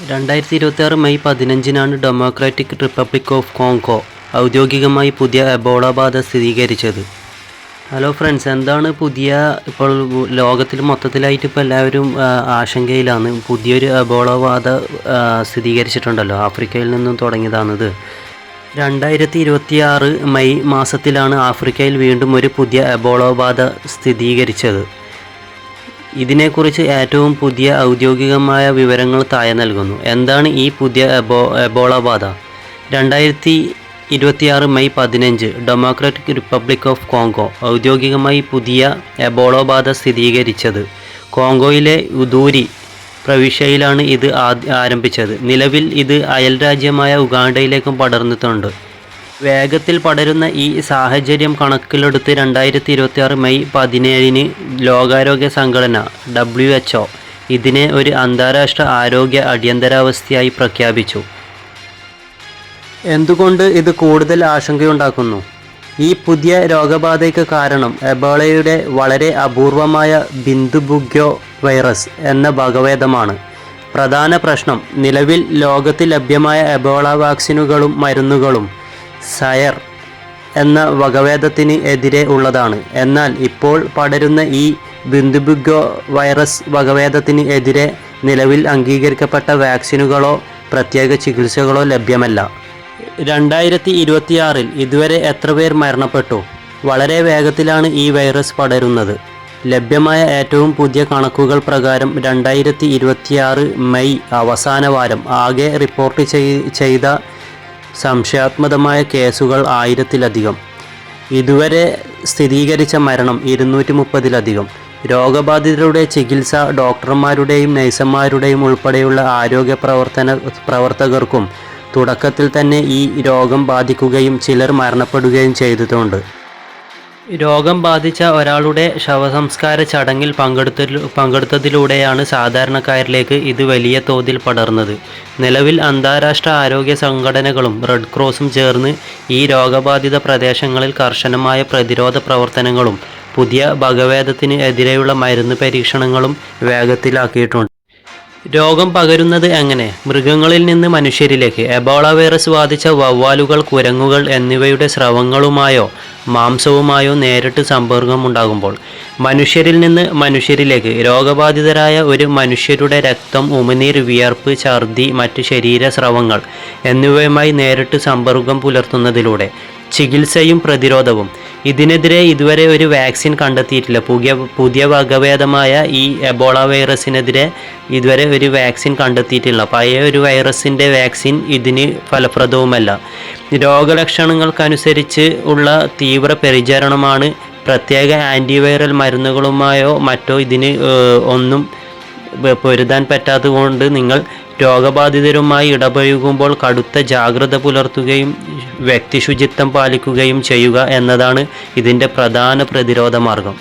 2026 May 15-നാണ് Democratic Republic of Congo ഔദ്യോഗികമായി പുതിയ എബോള ബാധ സ്ഥിരീകരിച്ചത്. ഹലോ ഫ്രണ്ട്സ്, എന്താണ് ഇപ്പോൾ ലോകത്തിൽ മൊത്തത്തിലായിട്ട് ഇപ്പോൾ എല്ലാവരും ആശങ്കയിലാണ്. പുതിയൊരു എബോള ബാധ സ്ഥിരീകരിച്ചിട്ടുണ്ടല്ലോ, ആഫ്രിക്കയിൽ നിന്നും തുടങ്ങിയതാണിത്. 2026 മെയ് മാസത്തിലാണ് ആഫ്രിക്കയിൽ വീണ്ടും ഒരു പുതിയ എബോള ബാധ സ്ഥിരീകരിച്ചത്. ഇതിനെക്കുറിച്ച് ഏറ്റവും പുതിയ ഔദ്യോഗികമായ വിവരങ്ങൾ താഴെ നൽകുന്നു. എന്താണ് ഈ പുതിയ എബോള ബാധ? 2026 May 15 democratic Republic of Congo ഔദ്യോഗികമായി പുതിയ എബോള ബാധ സ്ഥിരീകരിച്ചത്. കോങ്കോയിലെ ഉദൂരി പ്രവിശ്യയിലാണ് ഇത് ആരംഭിച്ചത്. നിലവിൽ ഇത് അയൽരാജ്യമായ ഉഗാണ്ടയിലേക്കും പടർന്നിട്ടുണ്ട്. വേഗത്തിൽ പടരുന്ന ഈ സാഹചര്യം കണക്കിലെടുത്ത് 2026 മെയ് 17 ലോകാരോഗ്യ സംഘടന WHO ഇതിനെ ഒരു അന്താരാഷ്ട്ര ആരോഗ്യ അടിയന്തരാവസ്ഥയായി പ്രഖ്യാപിച്ചു. എന്തുകൊണ്ട് ഇത് കൂടുതൽ ആശങ്കയുണ്ടാക്കുന്നു? ഈ പുതിയ രോഗബാധയ്ക്ക് കാരണം എബോളയുടെ വളരെ അപൂർവമായ ബിന്ദുബുഗ്യോ വൈറസ് എന്ന വകഭേദമാണ്. പ്രധാന പ്രശ്നം, നിലവിൽ ലോകത്തിൽ ലഭ്യമായ എബോള വാക്സിനുകളും മരുന്നുകളും സയർ എന്ന വകഭേദത്തിന് എതിരെ ഉള്ളതാണ്. എന്നാൽ ഇപ്പോൾ പടരുന്ന ഈ ബിന്ദുബുഗ്യോ വൈറസ് വകഭേദത്തിന് എതിരെ നിലവിൽ അംഗീകരിക്കപ്പെട്ട വാക്സിനുകളോ പ്രത്യേക ചികിത്സകളോ ലഭ്യമല്ല. 2026 ഇതുവരെ എത്ര പേർ മരണപ്പെട്ടു? വളരെ വേഗത്തിലാണ് ഈ വൈറസ് പടരുന്നത്. ലഭ്യമായ ഏറ്റവും പുതിയ കണക്കുകൾ പ്രകാരം 2026 മെയ് അവസാന വാരം ആകെ റിപ്പോർട്ട് ചെയ്ത സംശയാത്മകമായ കേസുകൾ 1000-ലധികം. ഇതുവരെ സ്ഥിരീകരിച്ച മരണം 230-ലധികം. രോഗബാധിതരുടെ ചികിത്സ ഡോക്ടർമാരുടെയും നഴ്സുമാരുടെയും ഉൾപ്പെടെയുള്ള ആരോഗ്യ പ്രവർത്തകർക്കും തുടക്കത്തിൽ തന്നെ ഈ രോഗം ബാധിക്കുകയും ചിലർ മരണപ്പെടുകയും ചെയ്തിട്ടുണ്ട്. രോഗം ബാധിച്ച ഒരാളുടെ ശവസംസ്കാര ചടങ്ങിൽ പങ്കെടുത്തതിലൂടെയാണ് സാധാരണക്കാരിലേക്ക് ഇത് വലിയ തോതിൽ പടർന്നത്. നിലവിൽ അന്താരാഷ്ട്ര ആരോഗ്യ സംഘടനകളും റെഡ് ക്രോസും ചേർന്ന് ഈ രോഗബാധിത പ്രദേശങ്ങളിൽ കർശനമായ പ്രതിരോധ പ്രവർത്തനങ്ങളും പുതിയ വകഭേദത്തിന് എതിരെയുള്ള മരുന്ന് പരീക്ഷണങ്ങളും വേഗത്തിലാക്കിയിട്ടുണ്ട്. രോഗം പകരുന്നത് എങ്ങനെ? മൃഗങ്ങളിൽ നിന്ന് മനുഷ്യരിലേക്ക്. എബോള വൈറസ് ബാധിച്ച വവ്വാലുകൾ, കുരങ്ങുകൾ എന്നിവയുടെ സ്രവങ്ങളുമായോ മാംസവുമായോ നേരിട്ട് സമ്പർക്കമുണ്ടാകുമ്പോൾ മനുഷ്യരിൽ നിന്ന് മനുഷ്യരിലേക്ക്. രോഗബാധിതരായ ഒരു മനുഷ്യരുടെ രക്തം, ഉമിനീർ, വിയർപ്പ്, ഛർദി, മറ്റ് ശരീരസ്രവങ്ങൾ എന്നിവയുമായി നേരിട്ട് സമ്പർക്കം പുലർത്തുന്നതിലൂടെ. ചികിത്സയും പ്രതിരോധവും. ഇതിനെതിരെ ഇതുവരെ ഒരു വാക്സിൻ കണ്ടെത്തിയിട്ടില്ല. പുതിയ വകഭേദമായ ഈ എബോള വൈറസിനെതിരെ ഇതുവരെ ഒരു വാക്സിൻ കണ്ടെത്തിയിട്ടില്ല. പഴയ ഒരു വൈറസിൻ്റെ വാക്സിൻ ഇതിന് ഫലപ്രദവുമല്ല. രോഗലക്ഷണങ്ങൾക്കനുസരിച്ച് ഉള്ള തീവ്ര പരിചരണമാണ്. പ്രത്യേക ആൻറ്റിവൈറൽ മരുന്നുകളുമായോ മറ്റോ ഇതിന് ഒന്നും പൊരുതാൻ പറ്റാത്തതുകൊണ്ട് നിങ്ങൾ രോഗബാധിതരുമായി ഇടപഴകുമ്പോൾ കടുത്ത ജാഗ്രത പുലർത്തുകയും വ്യക്തിശുചിത്വം പാലിക്കുകയും ചെയ്യുക എന്നതാണ് ഇതിൻ്റെ പ്രധാന പ്രതിരോധ മാർഗം.